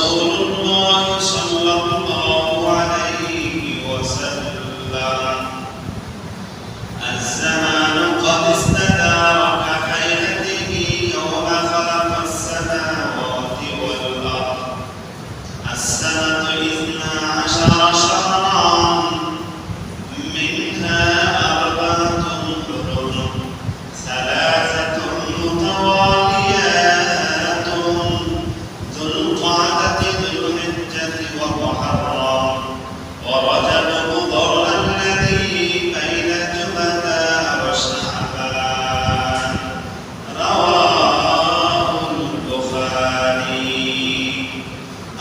রাসূলুল্লাহ সাল্লাল্লাহু আলাইহি ওয়াসাল্লাম الزمان قد استدار كخيلته يوم خلق السماوات والأرض السنة 12 شهرا منها 4 حرم 3 متواليات ذو القعدة ذو الحجة ومحرم ورجب مضر الذي بين جمدى وشعبان رواه البخاري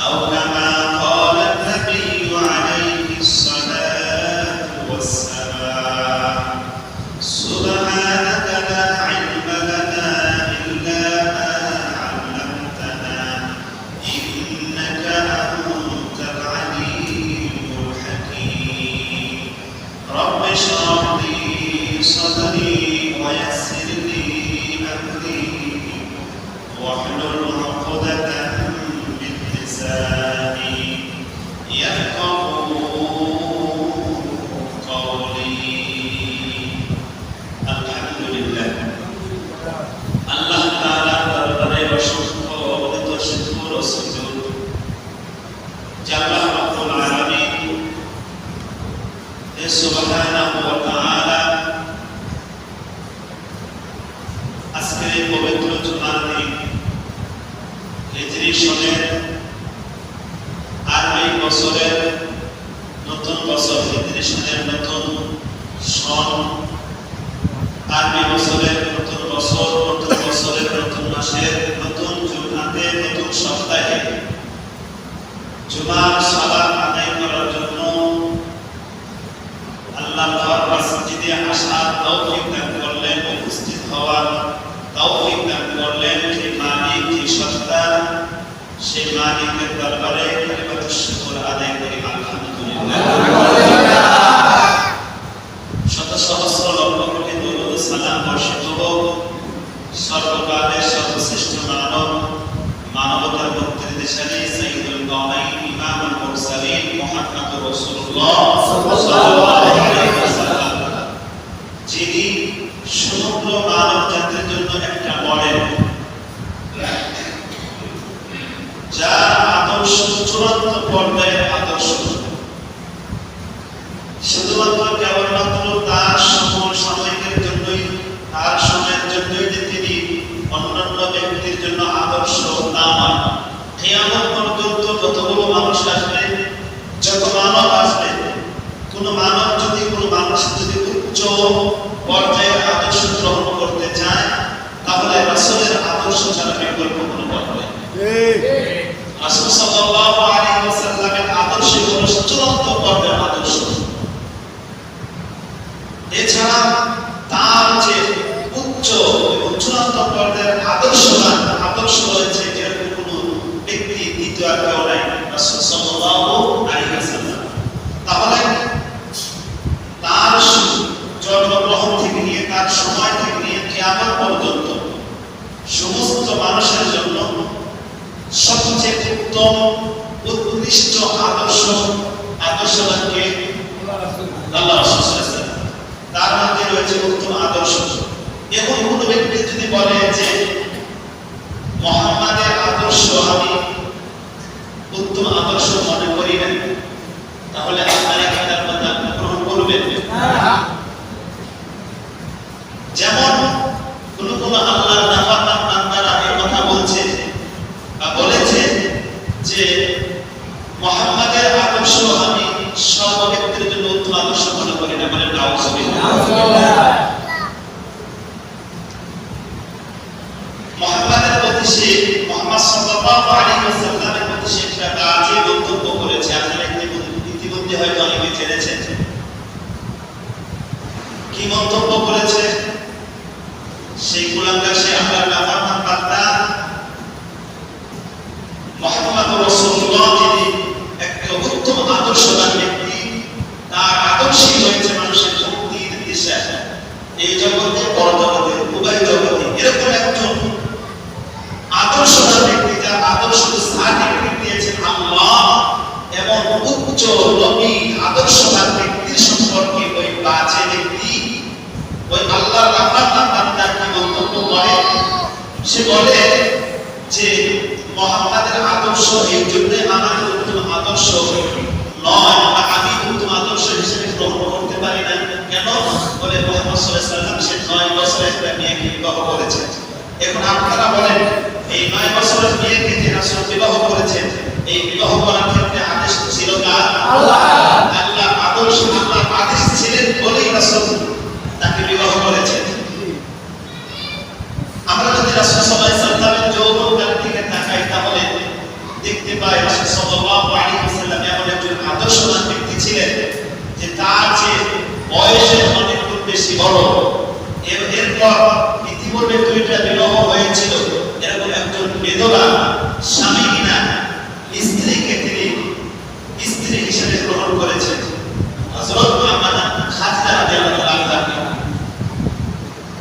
أو كما قال النبي عليه الصلاة والسلام سبحانك لا علم لنا إلا ما علمتنا إنك أنت العليم الحكيم رب اشرح لي صدري ويسر لي أمري واحلل عقدة من لساني يفقهوا قولي الحمد لله আল্লাহ তাআলা দরবারে অসংখ্য অগণিত শুকর ও সুজুদ যে আল্লাহ রাব্বুল আলামিন সুবহানাহু ওয়া তাআলা আজকে এই পবিত্র জুমার দিন হিজরি সনের আরবি বছরের নতুন বছর হিজরি সনের নতুন সন আরবি বছরের নতুন বছর নতুন বছরের নতুন মাসের নতুন জুমাতে নতুন সপ্তাহে জুমার সালাত আদায় করার জন্য আল্লাহ তাআলা মসজিদে আসার তৌফিক দান করলেন, উপস্থিত হওয়ার তৌফিক দান করলেন। যে মালিক, যে সত্তা, সেই মালিকের দরবারে কালিমাতুশ শুকর আদায় করি আলহামদুলিল্লাহ। শত সহস্র লক্ষ কোটি দরুদ সালাম বর্ষিত হোক সর্বকালের সর্বশ্রেষ্ঠ মানব, মানবতার মুক্তির দেশালী সাইয়্যিদুল কাওনাইন ইমামুল মুরসালিন মুহাম্মদুর রাসূলুল্লাহ সাল্লাল্লাহু আলাইহি ওয়াসাল্লাম, যিনি সমগ্র মানব জাতির জন্য একটা মডেল, যার আদর্শ চূড়ান্ত পর্যায়ের আদর্শ। শুধুমাত্র কেবলমাত্র তার সমসাময়িকের জন্যই, তার সময়ের জন্যই যে তিনি অন্যান্য ব্যক্তির জন্য আদর্শ তা নয়। কিয়ামত পর্যন্ত যতগুলো মানুষ আসবে, যত মানব আসবে, কোন মানব যদি কোন মানুষ যদি উচ্চ পর্যায়ের আদর্শ গ্রহণ করতে চায়, তাহলে রাসূলের আদর্শ ছাড়া বিকল্প কোনো পথ নেই। রাসূল সাল্লাল্লাহু আলাইহি ওয়াসাল্লামের আদর্শ হলো চূড়ান্ত পর্যায়ের আদর্শ। এছাড়া তার যে উচ্চ এবং চূড়ান্ত পর্যায়ের আদর্শ রয়েছে, যেরকম কোনো ব্যক্তি দ্বিতীয় আর কেউ নাই, রাসূল সাল্লাল্লাহু আলাইহি ওয়াসাল্লাম। তাহলে তার জন্মগ্রহণ থেকে নিয়ে, তার সময় থেকে নিয়ে কিয়ামত পর্যন্ত সমস্ত মানুষের জন্য সবচেয়ে উত্তম উৎকৃষ্ট আদর্শকে আল্লাহ রাসূল সাল্লাল্লাহু আলাইহি ওয়াসাল্লাম, তার মধ্যে রয়েছে উত্তম আদর্শ। এখন কোন ব্যক্তি যদি বলে যে মুহাম্মাদের আদর্শ আমি উত্তম আদর্শ মনে করি না, তাহলে আপনারা কি তার কথা গ্রহণ করবেন? যেমন কোন আল্লাহর নাফরমান বান্দারা এই কথা বলছে বা বলেছে যে মুহাম্মাদের আদর্শ আমি সব ব্যক্তির জন্য উত্তম আদর্শ মনে করি না, বলে নাউযুবিল্লাহ। মুহাম্মাদের প্রতি সে, মুহাম্মদ সাল্লাল্লাহু আলাইহি ওয়াসাল্লামের প্রতি সে একটা বাজে মন্তব্য করেছে। আপনারা ইতিমধ্যে হয়তো অনেকে জেনেছেন কি মন্তব্য করেছে। সেই কুলাঙ্গার, সে আল্লাহর নাফরমান বান্দা মুহাম্মদুর রাসূলুল্লাহ, যিনি একটা উত্তম আদর্শবান ব্যক্তি, তার আদর্শই হয়েছে মানুষের মুক্তির দিশা, এই জগতে পরজগতে উভয় জগতে। এরকম একজন আদর্শবান ব্যক্তি, যার আদর্শ সার্টিফিকেট দিয়েছেন মুহাম্মাদের আদর্শ এই জন্য আমাদের উত্তম আদর্শ নয়, বা আমি উত্তম আদর্শ হিসেবে গ্রহণ করতে পারি না। কেন? বলে মুহাম্মদ সাল্লাল্লাহু আলাইহি ওয়াসাল্লাম সে 9 বছরের একটা মেয়েকে বিবাহ করেছেন। এখন আপনারা বলেন এই 9 বছরের মেয়েকে যে রাসূল বিবাহ করেছেন, এই বিবাহ করার ক্ষেত্রে আদেশ ছিল কার? আল্লাহ। আল্লাহ আদর্শ, আল্লাহ আদেশ ছিলেন বলেই রাসূল তাকে বিবাহ করেছেন। আমরা যদি রাসূল সাল্লাল্লাহু আলাইহি ওয়াসাল্লামের যৌবনকাল থেকে তাকাই তাহলে দেখতে পাই রাসূল সাল্লাল্লাহু আলাইহি ওয়াসাল্লাম এমন একজন আদর্শবান ব্যক্তি ছিলেন যে তার যে বয়সে অনেক গুণ বেশি বড়। এরপর ইতিপূর্বে 2টা বিবাহ হয়েছিল, এরকম একজন বেদবা স্বামীহীনা স্ত্রীকে তিনি স্ত্রী হিসেবে গ্রহণ করেছেন, হযরত মুহাম্মদ খাদিজা রাদিয়াল্লাহু আনহা।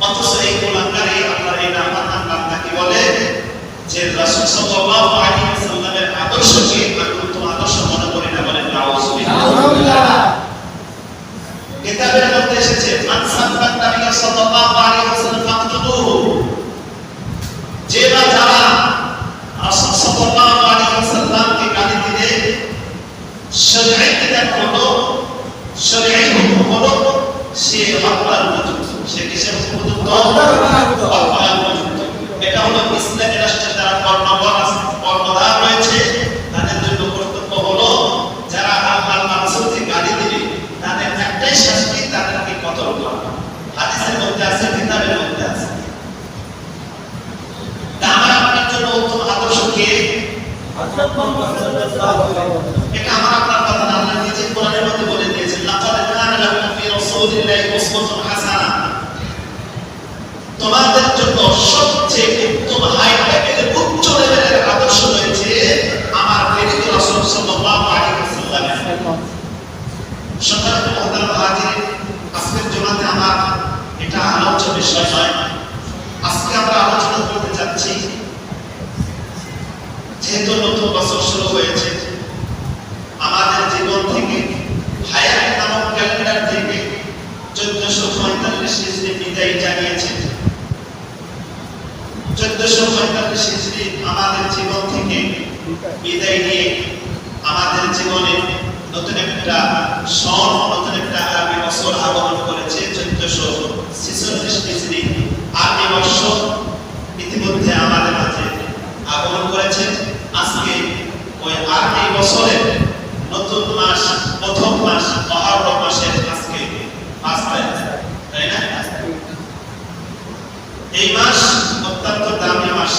অথচ এই কোরআনকারী আপনার এই নামটাকে বলে যে রাসূল সাল্লাল্লাহু আলাইহি ওয়াসাল্লামের আদর্শকে উত্তম আদর্শ মনে করি না, বলেন নাউযুবিল্লাহ। কিতাবের মধ্যে এসেছে মান সাব্বাত নবী সাল্লাল্লাহু আলাইহি ওয়াসাল্লাম ফাকতুবুহু, যে বা যারা রাসূল সাল্লাল্লাহু আলাইহি ওয়াসাল্লামকে গালি দিলে শরঈ কিতাব হলো, শরঈ হুকুম হলো সে হত্যার উপযুক্ত, সে কিসের উপযুক্ত? হত্যার উপযুক্ত। এটা হলো ইসলামী রাষ্ট্রের দ্বারা কর্ণধার রয়েছে, তাদের জন্য কর্তব্য হলো যারা আল্লাহর রাসূলকে গালি দিবে তাদের একটাই শাস্তি, তাদেরকে কতল করা। হাদিসের মধ্যে আছে, কিতাবের মধ্যে আছে। আমার আপনার জন্য উত্তম আদর্শ কে? এটা আমার আপনার কথা না, আল্লাহ নিজে কোরআনের মধ্যে বলে দিয়েছেন লাকাদ কানা লাকুম ফি রাসূলিল্লাহি উসওয়াতুন হাসানাহ। তোমাদের জন্য সবচেয়ে উত্তম হাই লেভেলের উচ্চ লেভেলের আদর্শ রয়েছে আমার প্রেরিত রাসূল সাল্লাল্লাহু আলাইহি ওয়াসাল্লামের। সম্মানিত মুহতারাম হাজিরিন, আজকের জুমাতে আমার এটা আলোচ্য বিষয় নয়। আজকে আমরা আলোচনা করতে যাচ্ছি, যেহেতু নতুন বছর শুরু হয়েছে, আমাদের জীবন থেকে হায়াত নামক ক্যালেন্ডার থেকে 1445 হিজরি বিদায় জানিয়েছে। 1445 হিজরি আমাদের জীবন থেকে বিদায় নিয়ে আমাদের জীবনে নতুন একটা সন, নতুন একটা আরবি বছর আগমন করেছে। 1446 হিজরি আরবি বছর ইতিমধ্যে আমাদের মাঝে আগমন করেছে। আজকে ওই আরবি বছরের নতুন মাস, প্রথম মাস মুহররম মাসের আজকে 5 তারিখ, তাই না? এই মাস অত্যন্ত দামি মাস।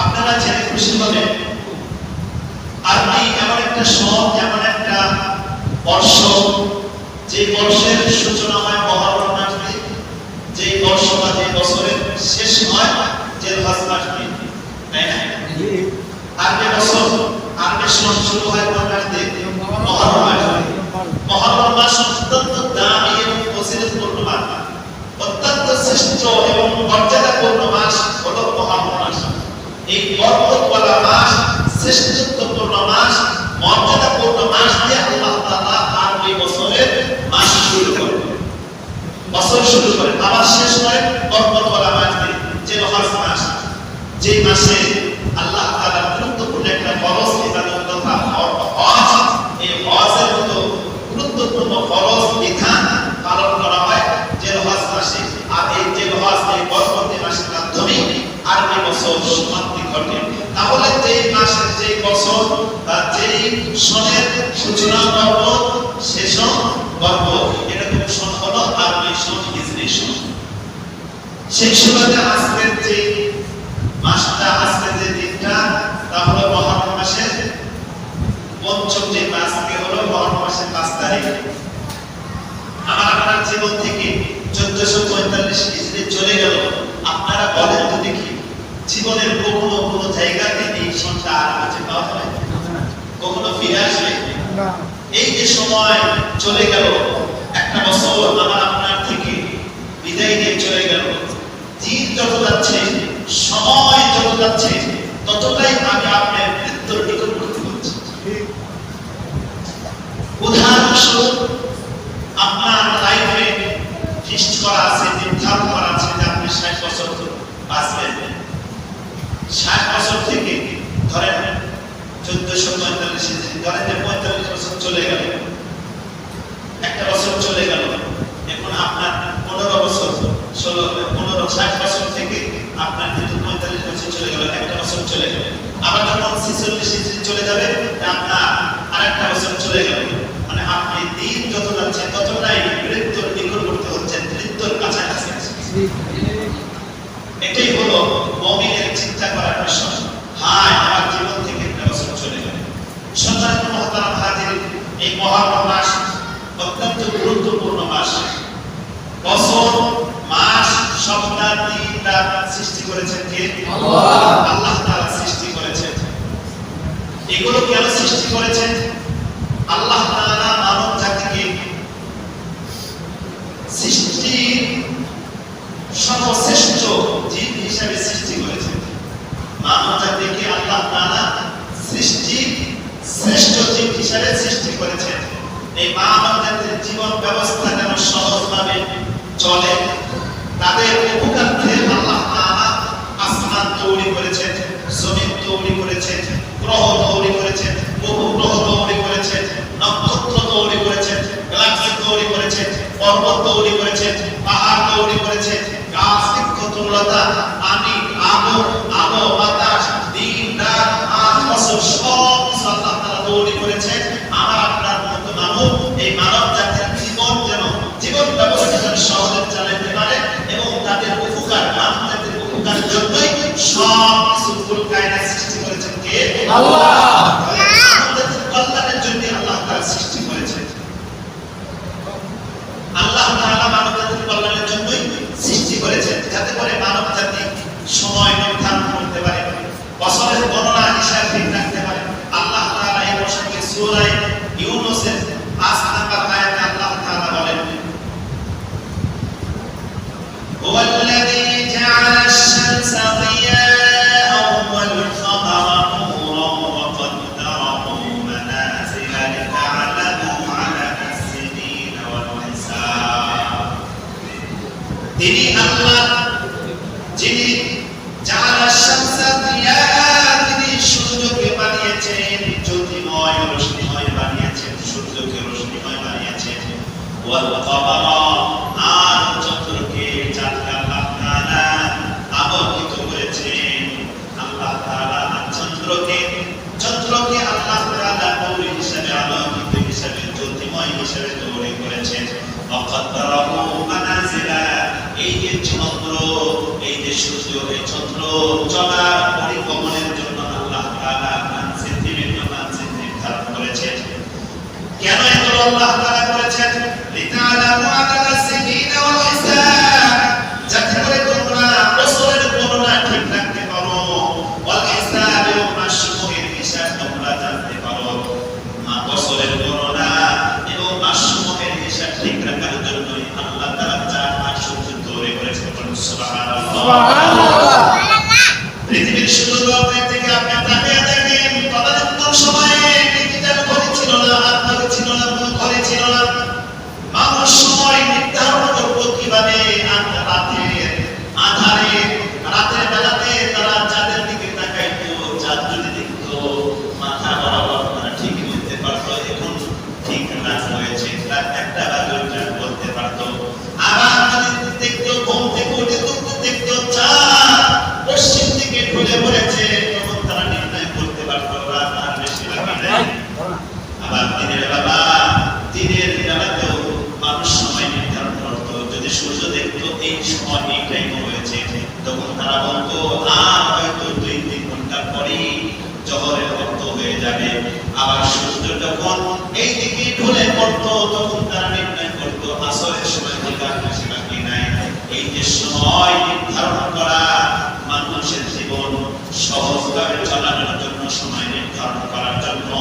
আপনারা জেনে খুশি হবেন, আরবি এমন একটা সন, এমন একটা বর্ষ, যে বর্ষের সূচনা হয় মুহররম মাস দিয়ে, যে বর্ষ বা যে বছরের শেষ হয় জিলহজ মাস দিয়ে, তাই না? আরবি বছর, আরবি সন শুরু হয় কোন মাস দিয়ে? মুহররম মাস। মুহররম মাস অত্যন্ত দামি এবং ফজিলতপূর্ণ মাস, অত্যন্ত শ্রেষ্ঠ এবং মর্যাদাপূর্ণ মাস হলো মুহররম মাস। এই বরকতওয়ালা মাস, শ্রেষ্ঠত্বপূর্ণ মাস, মর্যাদাপূর্ণ মাস দিয়ে আল্লাহ তাআলা আরবি বছরের মাস শুরু করেন, বছর শুরু করেন, আবার শেষ হয় বরকতওয়ালা মাস দিয়ে জিলহজ মাস, যে মাসে আল্লাহ তাআলা গুরুত্বপূর্ণ একটা ফরজ ইবাদত তথা হজ, এই হজের মতো গুরুত্বপূর্ণ ফরজ বিধান পালন করা হয় জিলহজ মাসে। আর এই জিলহজ, এই বরকতি মাসের মাধ্যমে আরবি বছর সমাপ্তি ঘটে। তাহলে যেই মাসের, যেই বছর বা যেই সনের সূচনা পর্ব, শেষ পর্ব, এরকম সন হলো আরবি সন, হিজরি সন। সেই সুবাদে আজকের যে মাসটা, আজকের যে দিনটা, তা হলো মুহররম মাসের পঞ্চম যে মাস, হলো মুহররম মাসের 5 তারিখ। আমার আপনার জীবন থেকে 1445 হিজরি চলে গেল। আপনারা বলেন তো দেখি, জীবনের কখনো কোনো জায়গাতে এই সনটা আর কাছে পাওয়া যায়? কখনো ফিরে আসবে? এই যে সময় চলে গেল, একটা বছর আমার আপনার থেকে বিদায় নিয়ে চলে গেল। দিন যত যাচ্ছে, সময় যত যাচ্ছে, ততটাই আমি আপনার মৃত্যুর নিকটবর্তী হচ্ছি। উদাহরণস্বরূপ, আপনার লাইফে ফিক্সড করা আছে, নির্ধারণ করা আছে যে আপনি 60 বছর বাঁচবেন। 60 বছর থেকে 46 হিজরি চলে যাবে, আপনার আরেকটা বছর চলে গেল, মানে আপনি দিন যত যাচ্ছেন ততটাই মৃত্যুর নিকটবর্তী হচ্ছেন, মৃত্যুর কাছাকাছি। এটাই হলো মুমিনের চিন্তা করার বিষয়। হায় আমার জীবন থেকে একটা বছর চলে গেল। সম্মানিত মুহতারাম হাজিরিন, এই মহারম মাস অত্যন্ত গুরুত্বপূর্ণ মাস। বছর, মাস, সপ্তাহ, দিন, রাত সৃষ্টি করেছেন কে? আল্লাহ। আল্লাহ তাআলা সৃষ্টি করেছেন। এগুলো কেন সৃষ্টি করেছেন? আল্লাহ তাআলা মানব জাতিকে সৃষ্টির সর্বশ্রেষ্ঠ জীব হিসেবে সৃষ্টি করেছেন। মানব জাতিকে আল্লাহ তাআলা সৃষ্টির শ্রেষ্ঠ জীব হিসেবে সৃষ্টি করেছেন। এই মানব জাতির জীবন ব্যবস্থা যেন সহজভাবে চলে, তাদের উপকারার্থে আল্লাহ তাআলা আসমান তৈরি করেছেন, জমিন তৈরি করেছেন, গ্রহ তৈরি করেছেন, উপগ্রহ তৈরি করেছেন, নক্ষত্র তৈরি করেছেন, গ্যালাক্সি তৈরি করেছেন, পর্বত তৈরি করেছেন, পাহাড় তৈরি করেছেন, গাছ, বৃক্ষ, তরুলতা, পানি, আলো, বাতাস, দিন, রাত, মাস, বছর সব কিছু আল্লাহ তাআলা তৈরি করেছেন। আমার আপনার মতো মানব, এই মানব জাতির জীবন ব্যবস্থা যেন সহজে চালাতে পারে এবং তাদের উপকার, মানব জাতির উপকারের জন্যই সব কিছু কুল কায়নাত সৃষ্টি করেছেন কে? আল্লাহ। মানব জাতির কল্যাণের জন্য আল্লাহ তাআলা সৃষ্টি করেছেন। আল্লাহ তাআলা মানব জাতির কল্যাণের জন্যই সৃষ্টি করেছেন, যাতে করে মানব জাতি সময় নির্ধারণ করতে পারে, বছরের গণনা হিসাব ঠিক রাখতে পারে। আল্লাহ তাআলা এই প্রসঙ্গে সূরা ইউনূসের ৫ নম্বর আয়াতে আল্লাহ তাআলা বলেন, هو الذي جعل الشمس ضياء والقمر نورا وقدره منازل لتعلموا عدد السنين والحساب। তিনি আল্লাহ যিনি জাআলা শামসা দিয়া, তিনি সূর্যকে বানিয়েছেন জ্যোতির্ময়, রোশনীময় বানিয়েছেন, সূর্যকে রোশনীময় বানিয়েছেন, ওয়াল কমারা, আর চন্দ্রকে, চাঁদকে আল্লাহ তাআলা আলোকিত করেছেন। আল্লাহ তাআলা চন্দ্রকে আল্লাহ তাআলা নূর হিসেবে, আলোকিত হিসেবে, জ্যোতির্ময় হিসেবে তৈরি করেছেন। ওয়াকাদ্দারাহু মানাজিলা, এই যে চন্দ্র, এই যে সূর্য, এই চন্দ্র চলার পরিভ্রমণের জন্য আল্লাহ তাআলা বিভিন্ন মানচিত্র নির্ধারণ করেছেন। কেন এগুলো আল্লাহ তাআলা করেছেন? লিতাআলামু আদাদাস সিনিনা ওয়াল হিসাব, যাতে করে তোমরা বছরের গণনা ঠিক রাখতে পারো, ওয়াল হিসাব, এবং মাসসমূহের হিসাব তোমরা জানতে পারো। বছরের গণনা এবং মাসসমূহের হিসাব ঠিক রাখার জন্য আল্লাহ তাআলা 4 মাস সূর্য তৈরি করেছেন। সুবহানাল্লাহ। পৃথিবীর শুরু থেকে আপনি তাকিয়ে দেখেন, তদানীন্তন সময়ে ডিজিটাল ঘড়ি ছিল না, হাত ঘড়ি ছিল না, কোনো ঘড়ি ছিল না। মানুষ সময় নির্ধারণ করত কিভাবে? রাতের বেলাতে তারা চাঁদের দিকে তাকাইতো, চাঁদ যদি দেখতো মাথা বরাবর তারা ঠিক বলতে পারতো এখন ঠিক রাত হয়েছে, রাত 1টা বা 2টা বলতে পারতো। আবার যদি দেখতো, ঘুম থেকে উঠে দেখতো চাঁদ পশ্চিম দিকে ঢলে পড়েছে, তখন তারা নির্ণয় করতে পারতো রাত আর বেশি বাকি নাই। আবার দিনের বেলাতেও মানুষ সময় নির্ধারণ করত, যদি সূর্য দেখতো এই সময় এই টাইম হয়েছে, তখন তারা বলতো আর হয়তো 2-3 ঘন্টা পরেই জোহরের ওয়াক্ত হয়ে যাবে। আবার সূর্য যখন এই দিকে ঢলে পড়তো, তখন তারা নির্ণয় করতো আসরের সময় বেশি বাকি নাই। এই যে সময় নির্ধারণ করা, মানুষের জীবন সহজভাবে চালানোর জন্য, সময় নির্ধারণ করার জন্য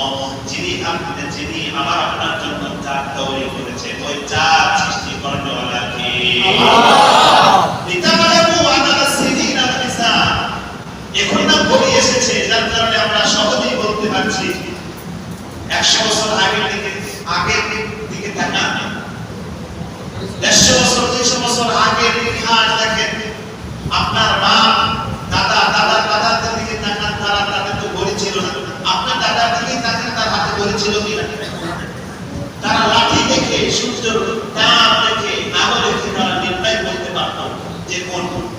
যিনি আমার আপনার জন্য চাঁদ তৈরি করেছে, ওই চাঁদ সৃষ্টি করেনওয়ালা কে? আল্লাহ। লিতাআলামু আদাদাস সিনিনা ওয়াল হিসাব। এখন না ঘড়ি এসেছে, যার কারণে আমরা সহজেই বলতে পারছি 100 বছর আগের দিকে তাকান, 150 বছর 200 বছর আগের ইতিহাস দেখেন, আপনার মা, দাদার দিকে তাকান, তাদের তো ঘড়ি ছিল না। আপনার দাদার দিকে তাকান, তার হাতে ঘড়ি ছিল কিনা? তারা লাঠি দেখে, সূর্যের তাপ দেখে, আলো দেখে তারা নির্ণয় করতে পারত যে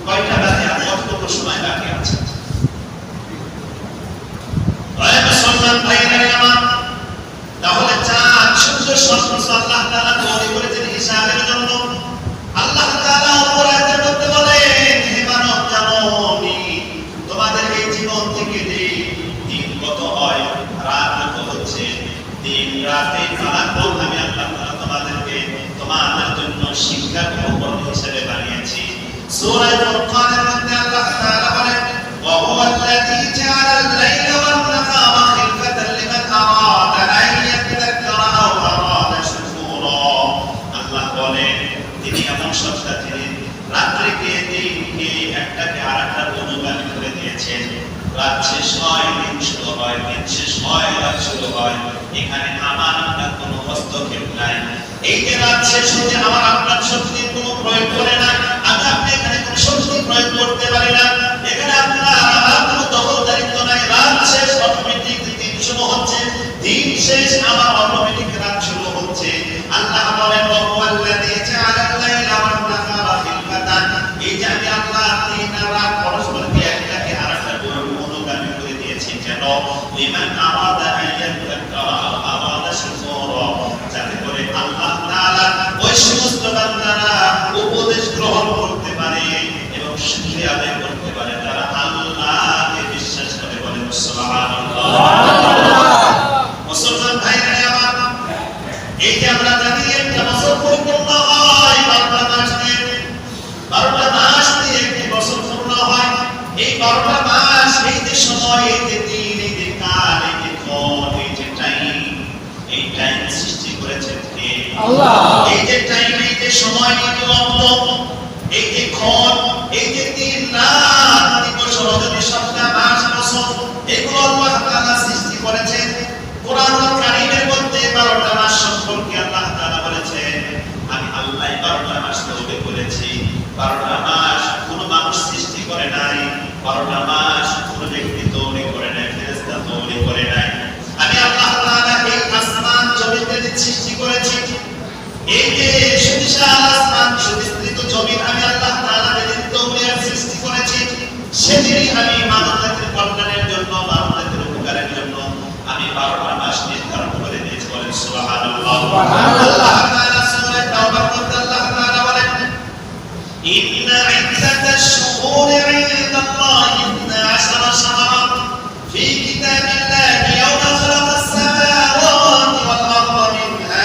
কয়টা বাজে আর কত সময় বাকি আছে। মুসলমান ভাইরা আমার, তাহলে চাঁদ সূর্য সবকিছু আল্লাহ তাআলা তৈরি করেছেন হিসাবের জন্য। আল্লাহ তাআলা অপর আয়াতের মধ্যে বলেন, হে মানব জানোনি তোমাদের এই জীবন থেকে যে দিন কত হয়, রাত কত হচ্ছে, দিন রাতে পালাক্রম আমি আল্লাহ তাআলা তোমাদেরকে তোমাদের জন্য শিক্ষার উপকরণ হিসেবে বানিয়েছি। সূরা ফুরকানের মধ্যে আল্লাহ তাআলা বলেন, ওয়া হুয়াল্লাযী জাআলাল লাইলা ওয়ান নাহারা খিলফাতান লিমান আরাদা আন ইয়াতাযাক্কারা আও আরাদা শুকুরা। আল্লাহ বলেন, তিনি এমন সত্তা, তিনি রাত্রিকে দিনকে একটাকে আরেকটার অনুগামী করে দিয়েছেন। রাত শেষ হয় দিন শুরু হয়, দিন শেষ হয় রাত শুরু হয়। এখানে আমার আপনার কোনো হস্তক্ষেপ নাই। এই যে রাত শেষ হতে আমার আপনার শক্তির কোনো প্রয়োগ করে না, আমি আপনি এখানে কোনো শক্তি প্রয়োগ করতে পারি না। এখানে আপনার আমার কোনো দখলদারিত্ব নাই। রাত শেষ অটোমেটিক দিন শুরু হচ্ছে, দিন শেষ আমার অটোমেটিক রাত শুরু হচ্ছে। আল্লাহ বলেন, ওয়া হুয়াল্লাযী জাআলাল লাইলা ওয়ান নাহারা খিলফাতান, এই যে আমি আল্লাহ দিন আর রাত পরস্পরকে একটাকে আরেকটার অনুগামী করে দিয়েছি, যেন লিমান আরাদা আন ইয়াতাযাক্কারা আও আরাদা শুকুরা, যাতে করে আল্লাহ তাআলা ওই সমস্ত বান্দারা উপদেশ গ্রহণ করতে পারে এবং শুকরিয়া আদায় করতে পারে, যারা আল্লাহকে বিশ্বাস করে। বলেন সুবহানাল্লাহ। মুসলমান ভাইরা আমার, এই যে আমরা জানি একটা বছর পরিপূর্ণ হয় 12টা মাস দিয়ে, 12টা মাস দিয়ে একটি বছর পূর্ণ হয়। এই 12টা মাস, এই যে সময়, এই যে দিন, এই যে কাল, এই যে ক্ষণ, এই যে টাইম, এই টাইম সৃষ্টি করেছেন কে? আল্লাহ। এই যে টাইম, এই যে সময়, এই যে অক্ত, এই যে ক্ষণ, এই যে দিন রাত, দিবস রজনী সপ্তাহ মাস বছর, এগুলো আল্লাহ তাআলা সৃষ্টি করেছেন। কোরআনুল কারীমের মধ্যে 12টা মাস সম্পর্কে আল্লাহ তাআলা বলেছেন, আমি আল্লাহ 12টা মাস তৈরি করেছি। 12টা মাস কোনো মানুষ সৃষ্টি করে নাই, 12টা মাস কোনো ব্যক্তি তৈরি করে নাই, ফেরেশতা তৈরি করে নাই। আমি আল্লাহ তাআলা এই আসমান জমিনকে সৃষ্টি করেছি। এই যে সুবিশাল আসমান, সুবিস্তৃত জমিন আমি আল্লাহ তাআলা যেদিন তৈরি আর সৃষ্টি করেছি, সেদিনই আমি মানবজাতির কল্যাণের জন্য, মানবজাতির উপকারের জন্য আমি 12টা মাস নির্ধারণ করে দিয়েছি। বলেন সুবহানাল্লাহ। আল্লাহ তাআলা সূরা তাওবার মধ্যে আল্লাহ তাআলা বলেন, ইন্না ইদ্দাতাশ শুহুরি ইনদাল্লাহি 12 শাহরান ফি কিতাবিল্লাহি ইয়াওমা খালাকাস সামাওয়াতি ওয়াল আরদা মিনহা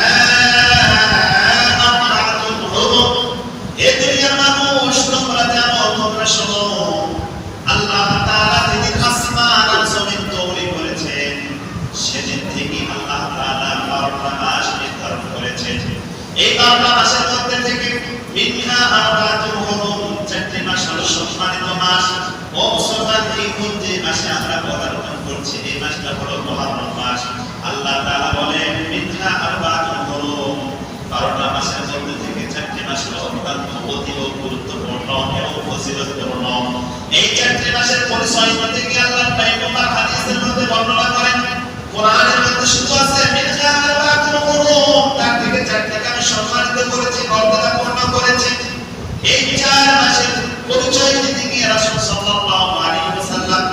আরবা'তুন হুরুম। এ দুনিয়ার মানুষ, তোমরা জানো, তোমরা শোনো, আল্লাহ তাআলা যেদিন আসমান আর জমিন তৈরি করেছেন, সেদিন থেকে আল্লাহ তাআলা 12টা মাস নির্ধারণ করেছেন। এই 12টা মাসের মধ্যে থেকে মিনহা আরবা'তুন হুরুম, 4টি মাস হলো সম্মানিত মাস। ও মুসলমান, এই যে মাসে আমরা পদার্পণ করছি, এই মাসটা হলো মুহররম মাস। আল্লাহ তাআলা বলেন, মিনহা আরবা'তুন হুরুম, 12টা মাসের মধ্যে থেকে 4টি মাস হলো অত্যন্ত অতীব গুরুত্বপূর্ণ এবং ফজিলতপূর্ণ। এই 4টি মাসের পরিচয় দিতে গিয়ে আল্লাহ পয়গম্বর হাদিসের মধ্যে বর্ণনা করেন। কোরআনের মধ্যে শুধু আছে মিনহা আরবা'তুন হুরুম, তার থেকে 4টাকে আমি সম্মানিত করেছি, মর্যাদাপূর্ণ করেছি। এই 4 মাসের পরিচয় দিতে গিয়ে রাসূল সাল্লাল্লাহু আলাইহি ওয়াসাল্লাম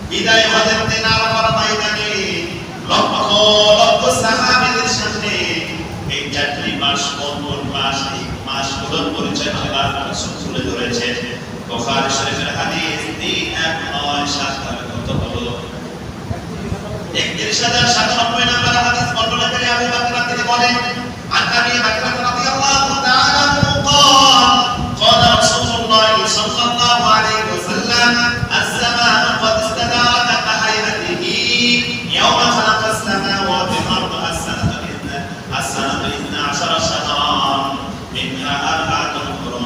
বিদায় হজের দিন আরাফার ময়দানে লক্ষ লক্ষ সাহাবীদের সামনে এই 4টি মাস কোন মাস, এই মাসগুলোর পরিচয় আল্লাহ রাসূল তুলে ধরেছেন। বুখারী শরীফের হাদিস 3197 কত হলো? 31097 নম্বর হাদিস বর্ণনাকারী আবু বকর তিনি বলেন, আন আবি বকর রাদিয়াল্লাহু তাআলা আনহু قال رسول الله صلى الله عليه وسلم الزمان قد استدار كهيئته يوم خلق السماوات والارض السنه 12 شهرا منها 4 حرم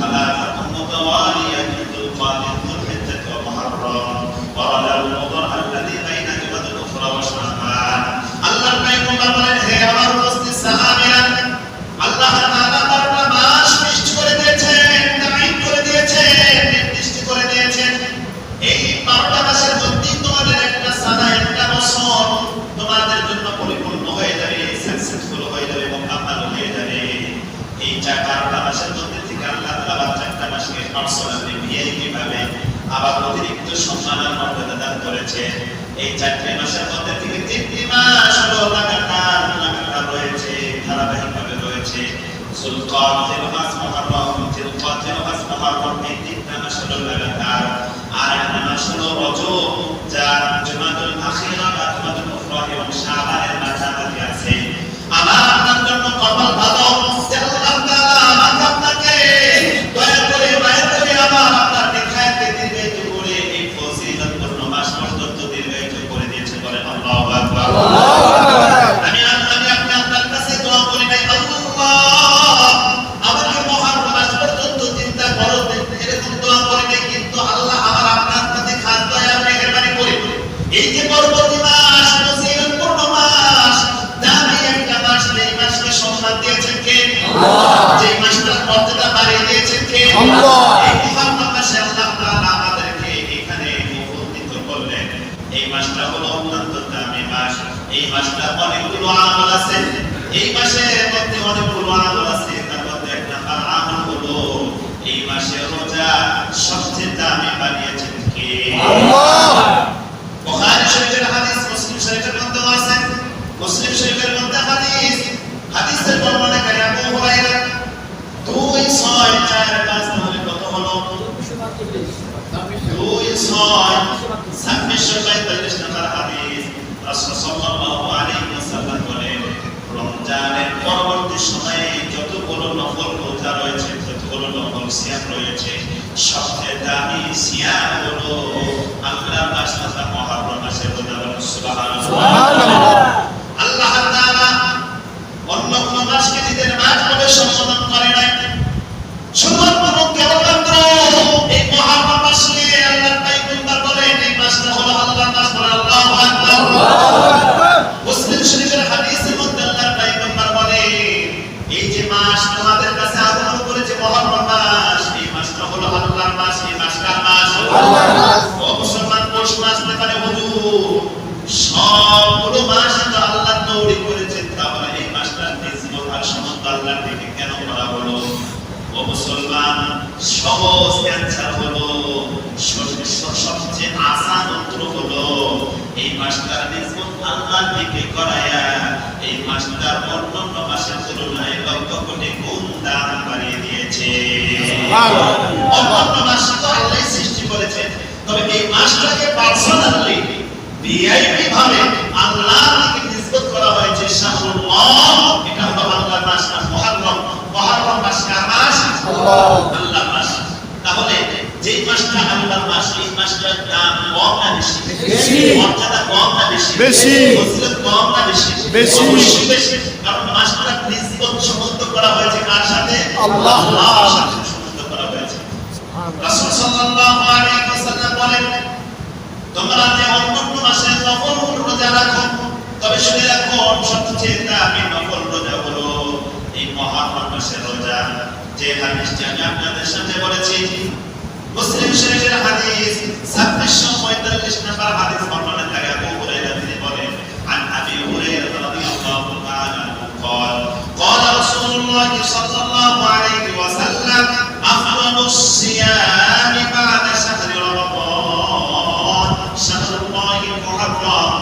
3 متواليه ذو القعده ذو الحجه ومحرم ورجب المضر الذي بين جمد الاخرى وشعبان। الله পয়গম্বর বলেন, হে আমার উপস্থিত সাহাবীরা, আল্লাহ তাআলা 12টা মাস সৃষ্টি করে দিয়েছেন, তামিম করে দিয়েছেন, নির্দিষ্ট করে দিয়েছেন। এই 12টা মাসের মধ্যে তোমাদের একটা সানা, একটা বছর তোমাদের জন্য পরিপূর্ণ হয়ে যাবে, সাকসেসফুল হয়ে যাবে, মুকাম্মাল হয়ে যাবে। এই 12টা মাসের মধ্যে থেকে আল্লাহ তাআলা 4টা মাসকে পার্সোনালি ভিআইপি ভাবে আবার অতিরিক্ত সম্মান আর মর্যাদা দান করেছে। এই 4টি এই মাসের মধ্যে থেকে 3টি মাস হলো লাগাতার রয়েছে, ধারাবাহিকভাবে রয়েছে। যুলকাদের মাস, মুহররম, জিলকাদের মাস, মুহররম, এই 3টা মাস হলো লাগাতার। আর একটা মাস হলো রজব, যা জুমাদুল আখিরা বা জুমাদুল উখরা এবং শাবানের মাঝামাঝি আছে। আমার আপনার জন্য কপাল ভালো যে আল্লাহ তাআলা আমাকে আপনাকে দয়া করে মায়া করে আমার আপনার নেখায়াতকে দীর্ঘায়িত করে এই ফজিলতপূর্ণ মাস পর্যন্ত দীর্ঘায়িত করে দিয়েছে। বলেন আল্লাহু আকবার। আমি আপনার কাছে দোয়া করি নাই আল্লাহ আমাকে মুহররম মাস পর্যন্ত চিন্তা করো, এরকম দোয়া করি নাই, কিন্তু আল্লাহ আমার আপনার কাছে খাস দয়া মেহেরবানি করে এই যে পরবর্তী মাস ফজিলতপূর্ণ মাস, দামি একটা মাস, এই মাসকে সম্মান দিয়েছেন কে? আল্লাহ। যে মাসটার মর্যাদা বাড়িয়ে দিয়েছেন কে? আল্লাহ। এই মুহররম মাসে আল্লাহ তাআলা আমাদেরকে এখানে উপস্থিত করলেন। এই মাসটা হলো অত্যন্ত দামি মাস। এই মাসটা অনেকগুলো আমল আছে, এই মাসের মধ্যে অনেকগুলো আমল আছে। তার মধ্যে একটা আমল হলো এই মাসে রোজা সবচেয়ে দামি বানিয়েছেন কে? আল্লাহ। বুখারী শরীফের হাদিস, মুসলিম শরীফের মধ্যে আছে। মুসলিম শরীফের মধ্যে হাদিসের বর্ণনাকারী আবু হুরায়রা 2645 তাহলে কত হলো? 2645 নম্বর হাদিস। রাসূল সাল্লাল্লাহু আলাইহি ওয়াসাল্লাম বলেন, রমজানের পরবর্তী সময়ে যতগুলো নফল রোজা রয়েছে, যতগুলো নফল সিয়াম রয়েছে, সবচেয়ে দামি সিয়াম হলো আল্লাহর মাস তথা মুহররম মাসের রোজা। সুবহানাল্লাহ। আল্লাহ তাআলা অন্য কোন মাসকে নিজের মাস বলে সম্বোধন করে নাই, শুধুমাত্র কেবলমাত্র এই মুহররম মাসকে আল্লাহর পয়গম্বর বলেন এই মাসটা হলো আল্লাহর মাস। বলে আল্লাহু আকবার। মুসলিম শরীফের হাদিসের মধ্যে আল্লাহর পয়গম্বর বলেন এই যে মাস তোমাদের কাছে আগমন করেছে মুহররম মাস, এই মাসটা হলো আল্লাহর মাস। এই মাস কার মাস? আল্লাহর মাস। ও মুসলমান, পৌষ মাস ব্যাপারে হুজুর সবগুলো মাস তো আল্লাহ তৈরি করেছেন, তাহলে এই মাসটার নিসবত আর সমন্ত আল্লাহর দিকে কেন করা হলো? ও মুসলমান, সহজ অ্যানসার হলো, সবচেয়ে আসান উত্তর হলো এই মাসটার নিসবত আল্লাহর দিকে করায়া এই মাসটার অন্যান্য মাসের তুলনায় লক্ষ কোটি গুণ দাম বাড়িয়ে দিয়েছে। অন্যান্য মাস তো আল্লাহই সৃষ্টি করেছেন, তবে এই মাসটাকে পার্সোনালি ভিআইপি ভাবে আল্লাহর দিকে নিসবত করা হয়েছে। শাহরুল্লাহ, এটা হলো আল্লাহর মাস। মুহররম, মুহররম মাস কার মাস? আল্লাহর মাস। তাহলে যেই মাসটা আল্লাহর মাস, এই মাসটার দাম কম না বেশি? বেশি। মর্যাদা কম না বেশি? বেশি। ফজিলত কম না বেশি? বেশি। অবশ্যই বেশি, কারণ মাসটার নিসবত সম্বন্ধ করা হয়েছে কার সাথে? আল্লাহর সাথে সম্বন্ধ করা হয়েছে। রাসূল সাল্লাল্লাহু আলাইহি ওয়াসাল্লাম বলেন, তোমরা যে অন্যান্য মাসে নফল রোজা রাখো, তবে শুনে রাখো সবচেয়ে দামি নফল রোজা হলো এই মুহররম মাসের রোজা। যে হাদিসটি আমি আপনাদের সামনে বলেছি, মুসলিম শরীফের হাদিস 2645 নম্বর হাদিস। বর্ণনাকারী আবু হুরায়রা তিনি বলেন, আন আবি হুরায়রা রাদিয়াল্লাহু তাআলা قال قال رسول الله صلى الله عليه وسلم أفضل الصيام بعد شهر رمضان شهر الله المحرم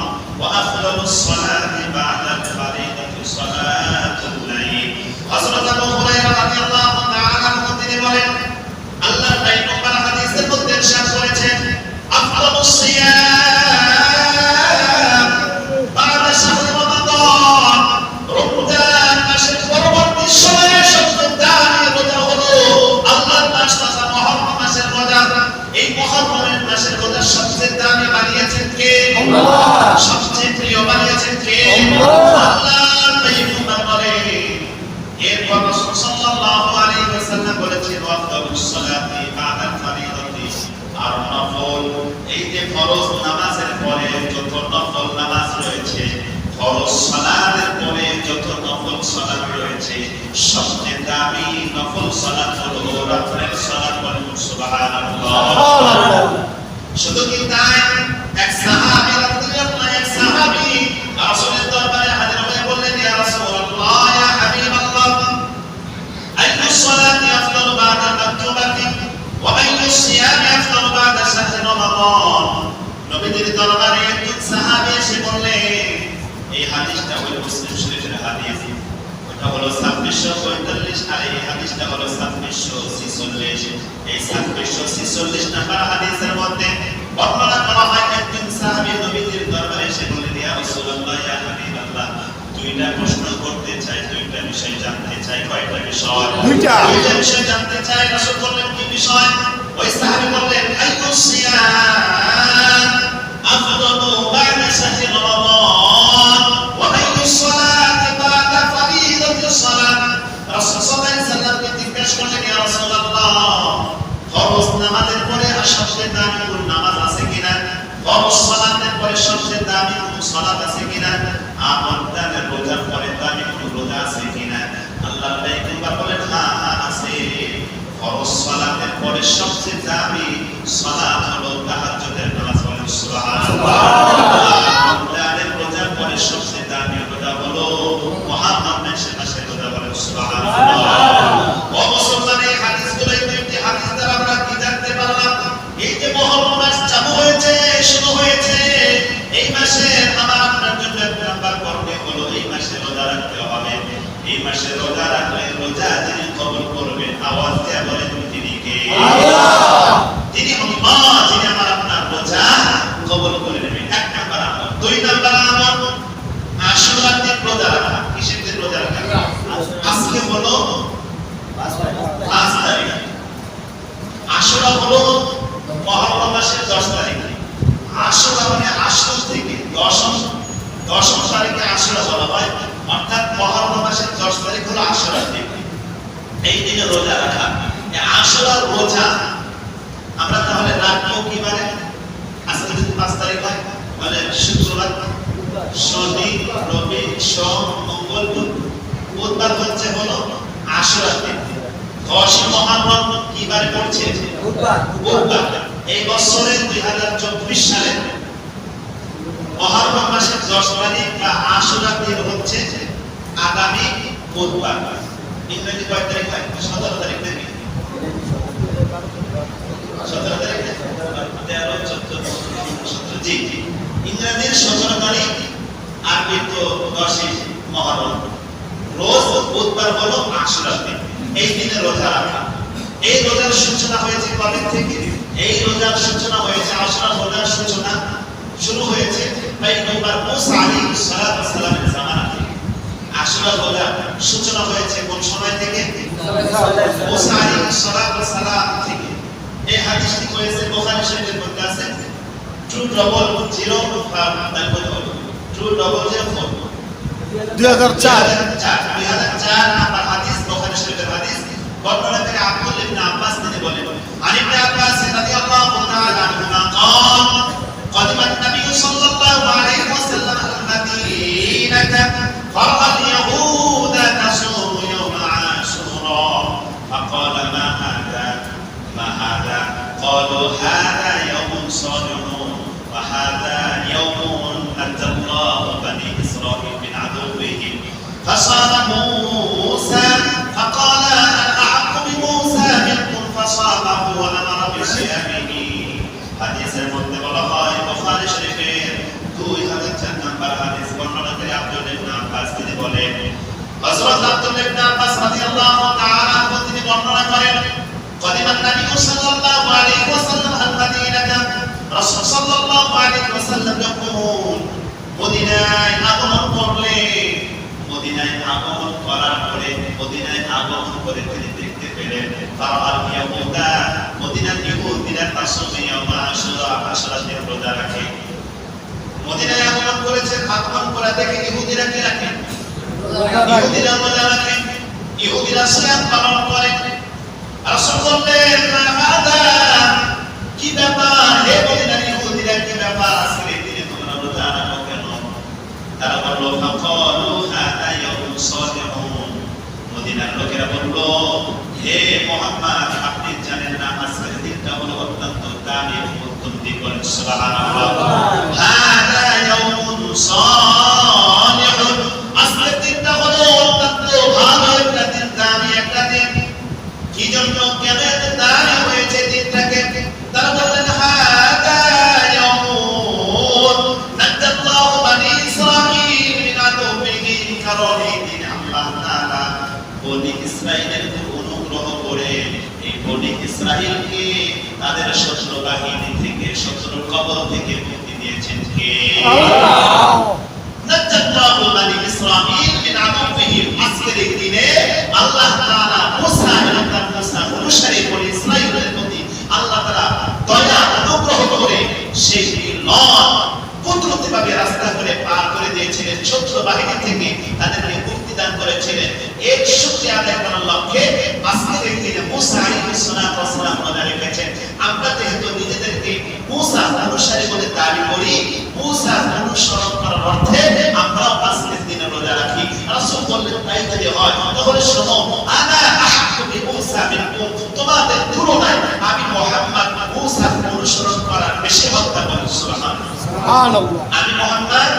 وأفضل الصلاة بعد الفريضة صلاة الليل. حضرت أبو هريرة رضي الله تعالى عنه তিনি বলেন, আল্লাহর পয়গম্বর হাদিসের মধ্যে ইরশাদ করেছেন, আফদালুস সিয়াম বা'দা শাহর রমাদান, রমজান মাসের পরবর্তী সময়ে সবচেয়ে দামি রোজা হলো আল্লাহর মাস তথা মুহররম মাসের রোজা। এই মুহররম মাসের রোজা সবচেয়ে দামি বানিয়েছেন কে? আল্লাহ। সবচেয়ে প্রিয় বানিয়েছেন কে? আল্লাহ। আল্লাহর পয়গম্বর বলেন, এরপর রাসূল সাল্লাল্লাহু আলাইহি ওয়াসাল্লাম বলেছেন, আফদালুস সালাতি বা'দাল ফরিদাতি, আর নফল, এই যে ফরজ নামাজের পরে যত নফল নামাজ রয়েছে, ফরজ সালাতের পরে যত নফল সালাত রয়েছে, সবচেয়ে দামি নফল সালাত হলো রাতের সালাত। বলুন সুবহানাল্লাহ। শুধু কি তাই, এক সাহাবী রাদিয়াল্লাহু এক সাহাবী রাসূলের দরবারে হাজির হয়ে বললেন, ইয়া রাসূলুল্লাহ, ইয়া হাবিবাল্লাহ, আইয়ুস সালাতি আফদালু বা'দা মাকতুবাতি ওয়া আইয়ুস সিয়ামি আফদালু বা'দা শাহরি রমাদান। নবীজির দরবারে একজন সাহাবী এই হাদিসটা ওই মুসলিম শরীফের হাদিস, ওটা হলো 2645 আর এই হাদিসটা হলো 2646। এই 2646 নাম্বার হাদিসের মধ্যে বর্ণনা করা হয় একজন সাহাবী নবীজির দরবারে এসে বলেন, ইয়া রাসূলুল্লাহ, ইয়া হাবিবাল্লাহ, দুইটা প্রশ্ন করতে চাই, দুইটা বিষয় জানতে চাই। কয়টা বিষয়? দুইটা বিষয় জানতে চাই। রাসূল বললেন, কি বিষয়? ওই সাহাবী বললেন, আইয়ুস সিয়াম আফদালু বা'দা শাহরি রমাদান ওয়া আইয়ুস সালাতি বা'দা ফরিদাতিস সালাত। রাসূল সাল্লাল্লাহু আলাইহি ওয়াসাল্লামকে জিজ্ঞাসা করলেন, ইয়া রাসূলুল্লাহ, ফরজ নামাজের পরে আর সবচেয়ে দামি কোন নামাজ আছে কিনা? ফরজ সালাতের পরে সবচেয়ে দামি কোন সালাত আছে কিনা? আমাদের রোজার পরে দামি কোন রোজা আছে কিনা? আল্লাহর পয়গম্বর বলেন, হ্যাঁ হ্যাঁ আছে। ফরজ সালাতের পরে সবচেয়ে দামি সালাত হলো তাহাজ্জুদের নামাজ। বলেন সুবহানাল্লাহ। আমাদের রোজার পরে সবচেয়ে দামি রোজা হলো মুহররম মাসের রোজা। বলেন সুবহানাল্লাহ। ও মুসলমান, এই হাদিসগুলো, এই দুইটি হাদিস দ্বারা আমরা কি জানতে পারলাম? এই যে মুহররম মাস চালু হয়েছে, শুরু হয়েছে, এই মাসে আমার আপনার জন্য এক নাম্বার করণীয় হলো এই মাসে রোজা রাখতে হবে। এই মাসে রোজা রাখলে রোজা যিনি কবুল করবেন, আওয়াজ দিয়ে বলেন, তিনি কে? আল্লাহ। তিনি আল্লাহ, যিনি আমার আপনার রোজা কবুল করে নেবেন। এক নাম্বার আমল। দুই নাম্বার আমল, আশুরার দিন রোজা রাখা। কিসের দিন রোজা রাখা? আজকে হলো 5 তারিখ। আশুরা হলো মুহররম মাসের 10 তারিখ। আশুরা মানে আশুর থেকে দশম তারিখে আশুরা বলা হয়, অর্থাৎ মুহররম মাসের 10 তারিখ হলো আশুরার দিন। এই দিনে রোজা রাখা। এই আশুরার রোজা আমরা তাহলে রাখবো কি মানে? আজকে যদি 5 তারিখ হয়, মানে শুক্রবার, শনি, রবি, সোম, মঙ্গল, বুধবার হচ্ছে হলো আশুরার দিন। 10 মুহররম কি বারে পড়ছে? বুধবার। এই বছরে 2024 সালে মুহররম মাসের 10 তারিখ বা আশুরা দিন হচ্ছে আগামী বুধবার। ইংরেজি কয় তারিখ হয়? 17 তারিখ থেকে 17 তারিখ, 13, 14, 17, জি, ইংরেজির 17 তারিখ, আরবি তো 10 মুহররম। রোজ বুধবার হলো আশুরা দিন। এই দিনে রোজা রাখা। এই রোজার সূচনা হয়েছে কবে থেকে? এই রোজার সূচনা হয়েছে, আশুরা রোজার সূচনা শুরু হয়েছে পয়গম্বর মুসা আলাইহিস সালাতু ওয়াস সালামের জামানা থেকে। আশুরা রোজার সূচনা হয়েছে কোন সময় থেকে? মুসা আলাইহিস সালাতু ওয়াস সালাম থেকে। এই হাদিসটি হয়েছে বুখারী শরীফের মধ্যে আছে 2004 নাম্বার হাদিস, বুখারী শরীফের হাদিস। বর্ণনাকারী আব্দুল্লাহ ইবনে আব্বাস তিনি বলেন, আন ইবনে আব্বাস রাদিয়াল্লাহু তাআলা আনহুমা قال قدم النبي صلى الله عليه وسلم المدينة فرأى اليهود تصوم يوم عاشوراء فقال ما هذا؟ قالوا هذا يوم صالح وهذا يوم نجى الله بني إسرائيل من عدوهم فصام موسى فقال أنا أحق بموسى منكم فصامه وأمر بصيامه। হাদিসের মধ্যে বলা হয় বুখারী শরীফের 2004 নাম্বার হাদিস। বর্ণনাকারী আব্দুল্লাহ ইবনে আব্বাস তিনি বলেন, হযরত আব্দুল্লাহ ইবনে আব্বাস রাদিয়াল্লাহু তাআলা আনহু তিনি বর্ণনা করেন, قدم النبي صلى الله عليه وسلم المدينة রাসূল সাল্লাল্লাহু আলাইহি ওয়াসাল্লাম যখন মদিনায় আগমন করলেন, মদিনায় আগমন করার পরে মদিনায় আগমন করে তিনি দেখতে পেলেন ফারাল ইয়াহুদা, মদিনার ইহুদিরা তাসুমু ইয়াউমা আশুরা, আশুরা দিন রোজা রাখে। মদিনায় আগমন করেছে, আগমন করে দেখে ইহুদিরা কি রাখে? ইহুদিরা রোজা রাখে, ইহুদিরা সিয়াম পালন করে। রাসূল বললেন, হাদা, কি ব্যাপার হে মদিনার ইহুদিরা, কি ব্যাপার আজকে দিনে তোমরা রোজা রাখো কেন? তারা বলল, ফাকালু হাদা ইয়াউম সালিহুন, মদিনার লোকেরা বলল, হে মুহাম্মদ, আপনি জানেন না আজকের দিনটা হলো অত্যন্ত দামি, অত্যন্ত বলেন সুবহানাল্লাহ। হাদা ইয়াউম সালিহুন, আজকের দিনটা হলো অত্যন্ত ভালো একটা দিন, দামি একটা দিন। কি জন্য কেন এত দামি হয়েছে দিনটাকে? তারা বললেন, হাদা ইয়াউম নাজ্জাল্লাহু বানি ইসরাঈল মিন কারণ এই দিনে আল্লাহ তাআলা বনি ইসরাঈলের উপর অনুগ্রহ করে এই বনি ইসরাঈলকে তাদের শত্রু বাহিনী থেকে, শত্রুর কবল থেকে মুক্তি দিয়েছেন কে? আল্লাহ। নাজ্জাল্লাহু বনি ইসরাঈল মিন আদুবিহিম। আজকের এই দিনে আল্লাহ তাআলা মুসা এবং তার মুসা অনুসারী বনি ইসরাঈলের প্রতি আল্লাহ তাআলা দয়া অনুগ্রহ করে সেই নদ কুদরতিভাবে রাস্তা করে পার করে দিয়েছিলেন, শত্রু বাহিনী থেকে তাদেরকে মুক্তি দান করেছিলেন। এর শুকরিয়া আদায় করার লক্ষ্যে আজকের এই দিনে মুসা আলাইহিস সালাম রোজা রেখেছেন। আমরা যেহেতু নিজেদেরকে মুসা অনুসারী বলে দাবি করি, মুসা অনুসরণ করার অর্থে আমরাও আজকের দিনে রোজা রাখি। রাসূল বললেন তাই যদি হয় তাহলে শোনো, আনা আহাক্কু বিমুসা মিনকুম, তোমাদের তুলনায় আমি মুহাম্মদ মুসা অনুসরণ করার বেশি হকদার। বলি সুবহানাল্লাহ। আমি মুহাম্মদ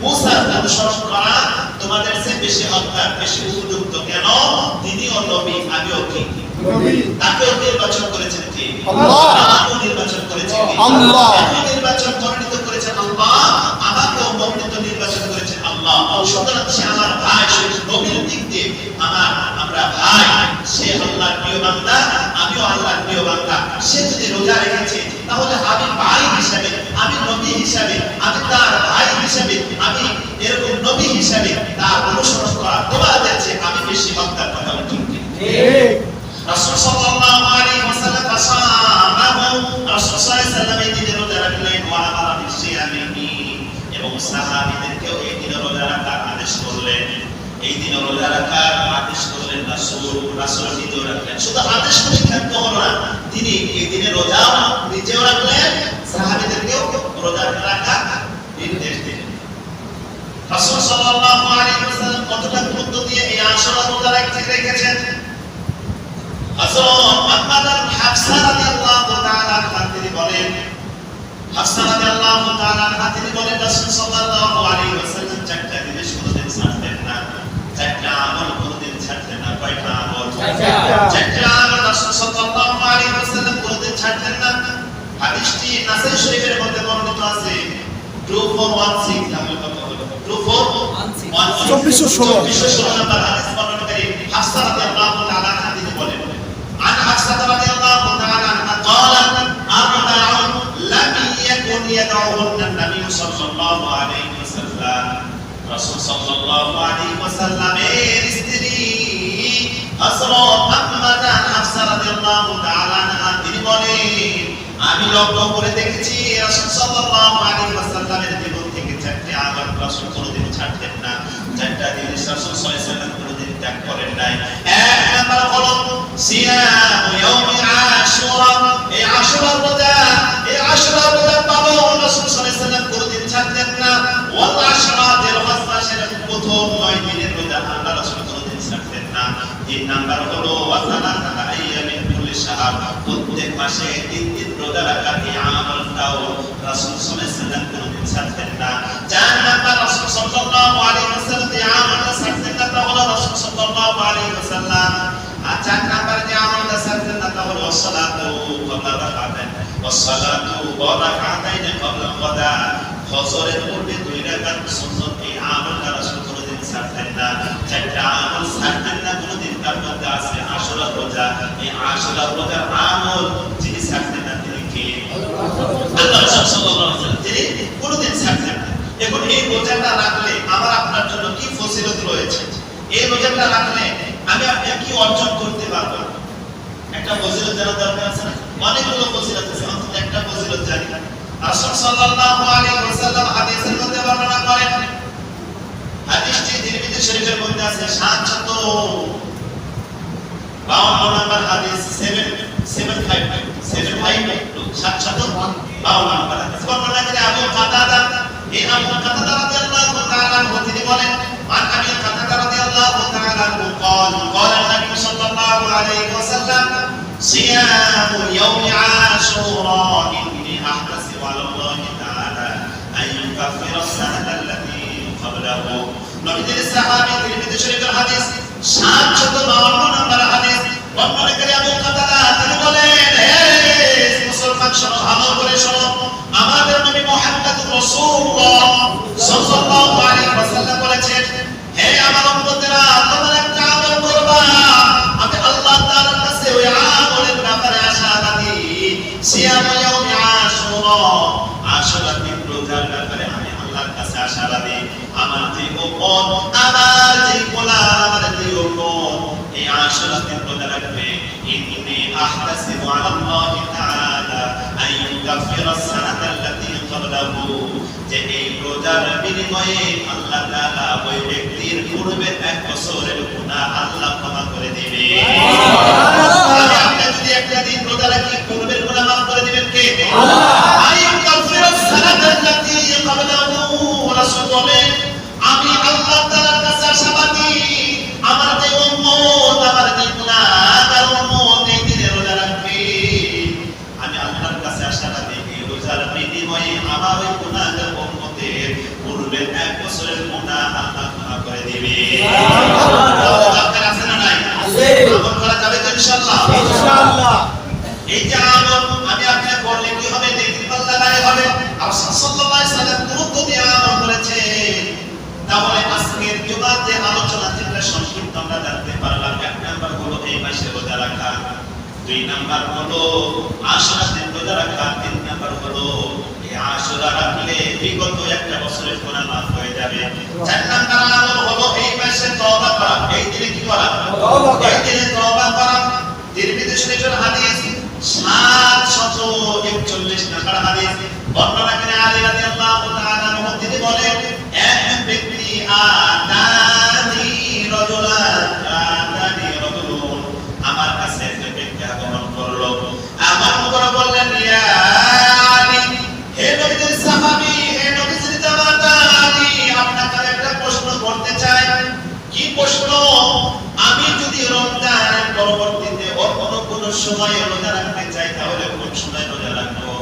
মুসার অনুসরণ করা তোমাদের চেয়ে বেশি হকদার, বেশি উপযুক্ত। কেন? তিনিও নবী, আমিও কি নবী। তাকেও নির্বাচন করেছেন কে? আল্লাহ। আমাকেও নির্বাচন করেছেন কে? আল্লাহ। তাকে নির্বাচন মনোনীত করেছেন আল্লাহ, আমাকেও মনোনীত নির্বাচন করেছেন আল্লাহ। সুতরাং সে আমার ভাই, সে নবীর দিক দিয়ে আমরা ভাই। সে আল্লাহর প্রিয় বান্দা, আমিও আল্লাহর প্রিয় বান্দা। সে যদি রোজা রেখেছে তাহলে আমি ভাই হিসাবে, আমি নবী হিসাবে, আমি তার ভাই হিসাবে, আমি এরকম নবী হিসাবে তার অনুসরণ করা তোমাদের চেয়ে আমি বেশি হকদার। কথা ঠিক ঠিক। রাসূল সাল্লাল্লাহু আলাইহি ওয়াসাল্লাম সাহাবাহু, রাসূল সাল্লাল্লাহু আলাইহি ওয়াসাল্লাম এই দিনে রোজা রাখলেন, ওয়া আমারা বিসিয়ামিহি, এবং সাহাবীদেরকেও এই দিনে রোজা রাখার আদেশ করলেন। এই দিনে রোজা রাখার আদেশ করলেন রাসূল নিজেও রাখলেন। শুধু আদেশ করে ক্ষান্ত হলো না, তিনি এই দিনে রোজা নিজেও রাখলেন, সাহাবীদেরকেও রোজা রাখার নির্দেশ দিলেন। রাসূল সাল্লাল্লাহু আলাইহি ওয়াসাল্লাম কতটা গুরুত্ব দিয়ে এই আশুরা রোজা রেখেছেন। হযরত আম্মা হাফসা রাদিয়াল্লাহু তাআলা আনহা তিনি বলেন, হাফসা রাদিয়াল্লাহু তাআলা আনহা তিনি বলেন, রাসূল সাল্লাল্লাহু আলাইহি ওয়াসাল্লাম চারটা জিনিস কোনদিন ছাড়তেন না, চারটা আমল কোনদিন ছাড়তেন না। কয়টা আমল? চারটা আমল রাসূল সাল্লাল্লাহু আলাইহি ওয়াসাল্লাম কোনদিন ছাড়তেন না। হাদিসটি নাসাই শরীফের মধ্যে বর্ণিত আছে 2416 নামে কথা হলো 2416 নম্বর হাদিস বর্ণনাকারী হাফসা রাদিয়াল্লাহু তাআলা আনহা তিনি বলেন, عن حفصة رضي الله تعالى عنها قالت أربع لم يكن يدعوهن النبي صلى الله عليه وسلم। رسول صلى الله عليه وسلم স্ত্রী হযরত আম্মা হাফসা রাদিয়াল্লাহু তাআলা আনহা তিনি বলেন, আমি লক্ষ্য করে দেখেছি রাসূল সাল্লাল্লাহু আলাইহি ওয়াসাল্লামের জীবন থেকে চারটি আমল রাসূল কোনদিন ছাড়তেন না। চারটা জিনিস রাসূল সাল্লাল্লাহু আলাইহি ওয়াসাল্লাম কোনদিন ত্যাগ করেন নাই। এক নাম্বার হলো সিয়াম ইয়াউমি আশুরা। এই আশুরা রোজা, এই আশুরা রোজা পালন রাসূল সাল্লাল্লাহু আলাইহি ওয়াসাল্লাম কোনদিন ছাড়তেন না। ওয়াল আশরা জিলহজ মাসের প্রথম 9 দিনের রোজা আল্লাহ রাসূল কোনদিন ছাড়তেন না। তিন নাম্বার হলো ওয়াসালাতা আইয়ামিন কুল্লি শাহর, প্রত্যেক মাসে 3 দিন রোজা রাখার এই আমলটাও রাসূল সাল্লাল্লাহু আলাইহি ওয়াসাল্লাম কোনদিন ছাড়তেন না। চার নাম্বার রাসূল সাল্লাল্লাহু আলাইহি ওয়াসাল্লাম এই আমলটা ছাড়তেন না, তা হলো রাসূল সাল্লাল্লাহু আলাইহি ওয়াসাল্লাম আর চার নাম্বার যে আমলটা ছাড়তেন না তা হলো ওয়াসসালাতু ক্বাবলা রাকাতাইন, ওয়াসসালাতু ওয়া রাকাতাইন ক্বাবলা গাদা। ফজরের পূর্বে 2 রাকাত সুন্নাত এই আমলটা রাসূল কোনদিন ছাড়তেন না। চারটা আমল ছাড়তেন না কোনদিন, তার মধ্যে আছে আশুরা রোজা। এই আশুরা রোজার আমল যিনি ছাড়তেন না তিনি কে? আল্লাহ রাসূল সাল্লাল্লাহু আলাইহি ওয়াসাল্লাম, তিনি কোনদিন ছাড়তেন না। এখন এই রোজাটা রাখলে আমার আপনার জন্য কি ফজিলত রয়েছে? এই রোজাটা রাখলে আমি আপনি কি অর্জন করতে পারবো? একটা ফজিলত জানা দরকার আছে না? অনেকগুলো ফজিলত আছে, অন্তত একটা ফজিলত জানি। রাসূল সাল্লাল্লাহু আলাইহি ওয়াসাল্লাম হাদিসের মধ্যে বর্ণনা করেন, হাদিসটি তিরমিজি শরীফের মধ্যে আছে 752 নম্বর হাদিস, 752 নম্বর হাদিস বর্ণনা করে আবু কাতাদা, এই আবু কাতাদা রাদিয়াল্লাহু তাআলা আনহু তিনি বলেন, عن أبي قتادة رضي الله تعالى عنه قال قال النبي صلى الله عليه وسلم صيام يوم عاشوراء إني أحتسب على الله تعالى أن يكفر السنة التي قبله। নবীজির সাহাবী তিরমিজি শরীফের হাদিস 752 নম্বর হাদিস বর্ণনা করে আবু কাতাদা তিনি বলেন, হে মুসলমান শোনো, ভালো করে শোনো, আমাদের নবী মুহাম্মদ রাসূলুল্লাহ সাল্লাল্লাহু আলাইহি ওয়াসাল্লাম বলেছেন, হে আমার আমার যে উম্মত, আমার যে গোলাম, আমার যে উম্মত এই আশুরা দিন রোজা রাখবে, ইন্নী আহতাসিবু আলাল্লাহি তাআলা আইয়ুকাফিরা সানাতা আল্লাতী ক্বাবলাহু, যে এই রোজার বিনিময়ে আল্লাহ তাআলা ওই ব্যক্তির পূর্বে এক বছরের গুনাহ আল্লাহ ক্ষমা করে দিবে। সুবহানাল্লাহ। আপনি যদি একটা দিন রোজা রাখি পূর্বের গুনাহ মাফ করে দিবেন কে? আল্লাহ। আইয়ুকাফিরা সানাতা আল্লাতী ক্বাবলাহু, রাসূল বলেন আমি আল্লাহ তাআলার কাছে আশাবাদী আমার যে উম্মত, আমার যে গুনাহগার উম্মত এই দিনে রোজা রাখবে, আমি আল্লাহর কাছে আশাবাদী এই রোজার বিনিময়ে আমার ওই গুনাহগার উম্মতের পূর্বের এক বছরের গুনাহ আল্লাহ ক্ষমা করে দিবে। সুবহানাল্লাহ। আপনার আছে না নাই? আছে। আমল করা যাবে তো ইনশাআল্লাহ? ইনশাআল্লাহ। এই যে আমল আমি আপনাকে বললে কি হবে? নেকির পাল্লা ভারী হবে। রাসূল সাল্লাল্লাহু আলাইহি ওয়াসাল্লাম গুরুত্ব দিয়ে আমল করেছেন। তাহলে আজকের জুমার যে আলোচনা যেটা সংক্ষিপ্ত আমরা জানতে পারলাম, এক নাম্বার হলো এই মাসে রোজা রাখা, দুই নাম্বার হলো আশুরা দিন রোজা রাখা, তিন নাম্বার হলো এই আশুরা রাখলে বিগত একটা বছরের গুনাহ মাফ হয়ে যাবে, চার নাম্বার আমল হলো এই মাসে তওবা করা। এই দিনে কি করা? তওবা করা। এই দিনে তওবা করা। তিরমিজি শরীফের হাদিস 741 নাম্বার হাদিস, বর্ণনা করে আলী রাদিয়াল্লাহু তাআলা আনহু তিনি বলেন এক ব্যক্তি আতানি রাজুলুন আমার কাছে এক ব্যক্তি আগমন করলো, আমার উপর বললেন ইয়া আলী, হে নবীর সাহাবী, হে নবীর জামাতা আলী, আপনাকে একটা প্রশ্ন করতে চাই। কি প্রশ্ন? আমি যদি রমজানের পরবর্তীতে অন্য কোন সময় রোজা রাখতে চাই তাহলে কোন সময় রোজা রাখবো?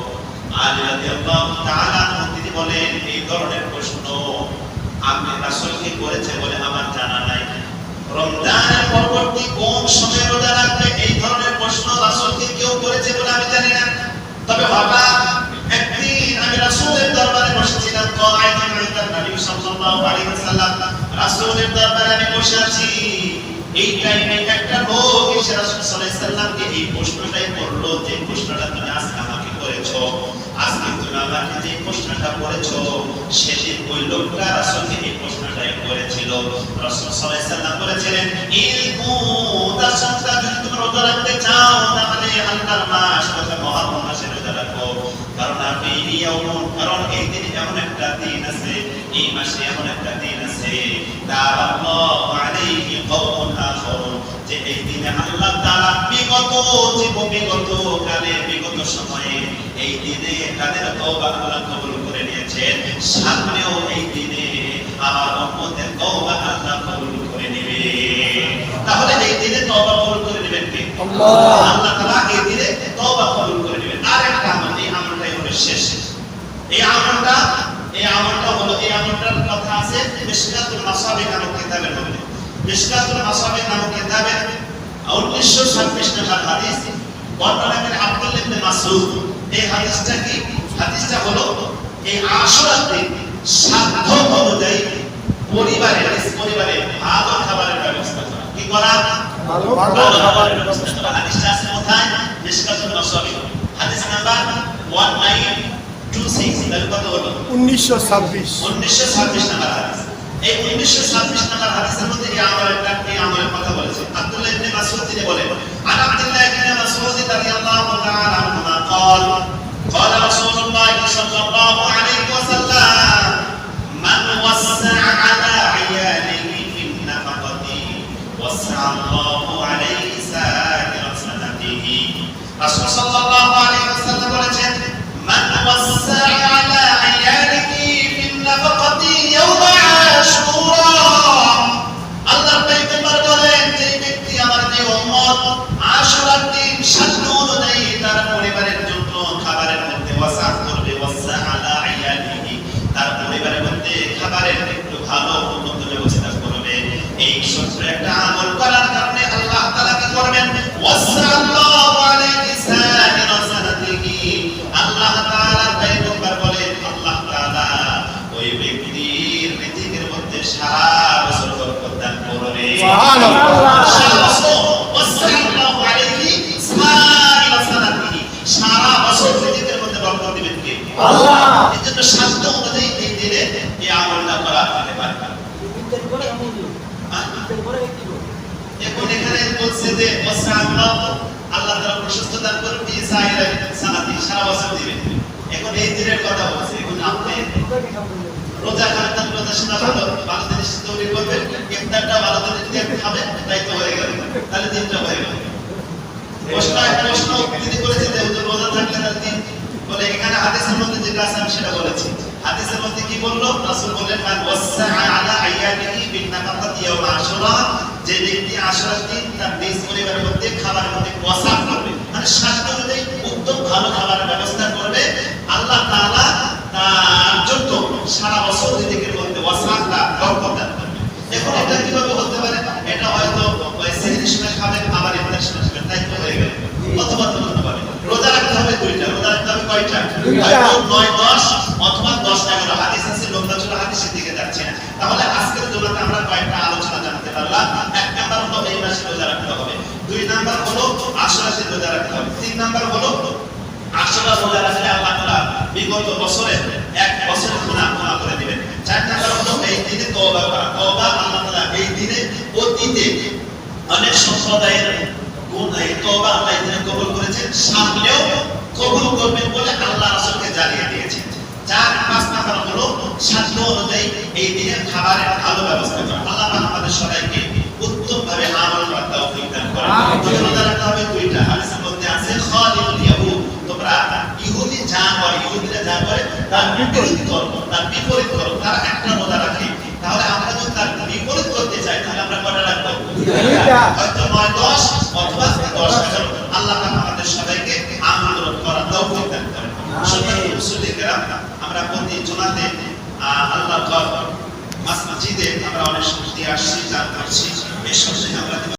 আলী রাদিয়াল্লাহু তাআলা তিনি বলেন এই ধরনের প্রশ্ন আপনি রাসূলকে করেছে বলে আমার জানা নাই। রমজানের পরবর্তী কোন সময় রোজা রাখবে এই ধরনের প্রশ্ন রাসূলকে কেউ করেছে বলে আমি জানি না। তবে হঠাৎ একদিন আমি রাসূলের দরবারে বসেছিলাম, কায়েদান ইনদা নবী সাল্লাল্লাহু আলাইহি ওয়াসাল্লাম, রাসূলের দরবারে আমি বসে আছি। এই টাইমে একটা লোক এসে রাসূল সাল্লাল্লাহু আলাইহি ওয়াসাল্লামকে এই প্রশ্নটাই করলো, যে প্রশ্নটা তুমি আজকে আমাকে করেছো, আজকে তুমি আমাকে যে প্রশ্নটা করেছো, সেদিন ওই লোকটা রাসূলকে এই প্রশ্নটাই করেছিল। রাসূল সাল্লাল্লাহু আলাইহি ওয়াসাল্লাম বলেছিলেন ইলমু দাসনটা যদি তুমি রোজা রাখতে চাও তাহলে আল্লাহর মাস তথা মুহররম মাসে রোজা রাখো, কারণ আপনি কারণ এই দিনে এমন একটা দিন আছে, এই মাসে এমন একটা দিন আছে তাআল্লাহু আলাইহি কওমুন আখরুন, যে এই দিনে আল্লাহ তাআলা বিগত কালে বিগত সময়ে এই দিনে তাদের তওবা আল্লাহ কবুল করে নিয়েছেন, সামনেও এই দিনে আমার উম্মতের তওবা আল্লাহ কবুল করে নেবে। তাহলে এই দিনে তওবা কবুল করে নেবেন কে? আল্লাহ। আল্লাহ তাআলা এই দিনে তওবা কবুল করে নেবেন। আরেকটা আমল, এই আমলটাই হলো শেষ। এই আমলটা হলো, এই আমলটার কথা আছে মিশকাতুল মাসাবিহ নামক কিতাবের মধ্যে। মিশকাতুল মাসাবিহ নামক কিতাবে 1926 নম্বর হাদিস, বর্ণনা করে আব্দুল্লাহ ইবনে মাসউদ। এই হাদিসটা কি? হাদিসটা হলো এই আশুরার দিন সাধ্য অনুযায়ী পরিবারে ভালো খাবারের ব্যবস্থা করা। কি করা? ভালো খাবারের ব্যবস্থা করা। হাদিসটা আছে কোথায়? মিশকাতুল মাসাবিহ হাদিস নাম্বার 1926। তাহলে কত হলো? 1926 নম্বর হাদিস। এই 1926 নম্বর হাদিসের মধ্যে এই আমলের কথা বলেছে। আব্দুল্লাহ ইবনে মাসউদ তিনি বলেন, আন আব্দুল্লাহ ইবনে মাসউদ রাদিয়াল্লাহু তাআলা আনহু قال قال رسول الله صلى الله عليه وسلم من وسع على عياله في النفقة وسع الله عليه سائر سنته। রাসূল সাল্লাল্লাহু আলাইহি ওয়াসাল্লাম বলেছেন, মান ওয়াসা আলা আয়ালিহি ফিন নাফাকাতি ইয়াউম আশুরা। আল্লাহর পয়গম্বর বলেন, যে ব্যক্তি আমার যে উম্মত আশুরার দিন সাধ্য অনুযায়ী তার পরিবারের জন্য খাবারের মধ্যে ওয়াসা করবে, ওয়াসা আলা আয়ালিহি, তার পরিবারের মধ্যে খাবারের একটু ভালো উন্নত ব্যবস্থা করবে, এই ছোট্ট একটা আমল করার কারণে আল্লাহ তাআলা কি করবেন? ওয়াসা আল্লাহু আলাইহি সাইরা সানাতিহি। আল্লাহ তাআলার পয়গম্বর বলেন, আল্লাহ তাআলা ওই ব্যক্তির রিজিকের মধ্যে সারা বছর বরকত দান করবে। সুবহানাল্লাহ। সারা বছর ওয়াসা আল্লাহু আলাইহি সাইরা সানাতিহি, সারা বছর রিজিকের মধ্যে বরকত দিবেন কে? আল্লাহ। এজন্য সাধ্য অনুযায়ী এই দিনে এই আমলটা করা যে ওয়াসআল্লাহ আল্লাহ তাআলা প্রশস্ত দান করবে বিসাইরা সানাতি সারা বছর দিবেন। এখন এই দিনের কথা বলছি। এখন আপনি রোজা খাবেন, রোজা শোনা ভালো ভালো জিনিস তৈরি করবেন, ইফতারটা ভালো জিনিস দিয়ে খাবেন, তাই তো হয়ে গেল, তাহলে দিনটা হয়ে গেল। প্রশ্ন তিনি করেছেন যে হুজুর রোজা থাকলে তার দিন বলে, এখানে হাদিসের মধ্যে যেটা আছে আমি সেটা বলেছি। হাদিসের মধ্যে কি বললো? রাসূল বললেন মান ওয়াসআ আলা আইয়ামিহি বিন নাফাকাতি ইয়াউম আশুরা, যে ব্যক্তি আশুরার দিন তার নিজ পরিবারের মধ্যে খাবারের মধ্যে ওয়াসা করবে, মানে স্বাস্থ্য অনুযায়ী উত্তম ভালো খাবারের ব্যবস্থা করবে, আল্লাহ তাআলা তার জন্য সারা বছর রিজিকের মধ্যে ওয়াসাটা বরকত দান করবে। এখন এটা কিভাবে হতে পারে? এটা হয়তো ওই সেহরির সময় খাবেন, আবার ইফতারের সময় খাবেন, তাই তো হয়ে গেল। অথবা তো হতে পারে রোজা রাখতে হবে দুইটা, রোজা রাখতে হবে কয়টা? হয়তো 9 10 অথবা 10 11 হাদিস আছে, লম্বা চড়া হাদিসের দিকে যাচ্ছে না। তাহলে আজকের জুমাতে আমরা কয়েকটা আলোচনা জানতে পারলাম। এক নাম্বার হলো এই মাসে রোজা রাখতে হবে, দুই নাম্বার হলো আশুরাতে রোজা রাখতে হবে, তিন নাম্বার হলো আশুরা রোজা রাখলে আল্লাহ তাআলা বিগত বছরে এক বছরের গুনাহ ক্ষমা করে দিবেন। চার নাম্বার হলো এই দিনে তওবা করা, তওবা আল্লাহ তাআলা এই দিনে অতীতে অনেক সম্প্রদায়ের এই তওবা আল্লাহ এই দিনে কবুল করেছেন, সামনেও কবুল করবেন বলে আল্লাহ রাসূলকে জানিয়ে দিয়েছেন। 4-5 নাম্বার হলো সাধ্য অনুযায়ী এই দিনে খাবারের ভালো ব্যবস্থা করা। আল্লাহ আমাদের সবাইকে উত্তমভাবে আমল করার তৌফিক দান করেন। রোজা রাখতে হবে দুইটা, হাদিসের মধ্যে আছে খালিল ইয়াহুদ, তোমরা ইহুদি যা করে, ইহুদিরা যা করে তার বিপরীত করো, তার বিপরীত করো। তারা একটা রোজা রাখে, তাহলে আমরা যদি তার বিপরীত করতে চাই তাহলে আমরা কয়টা রাখবো? হয়তো 9 10 অথবা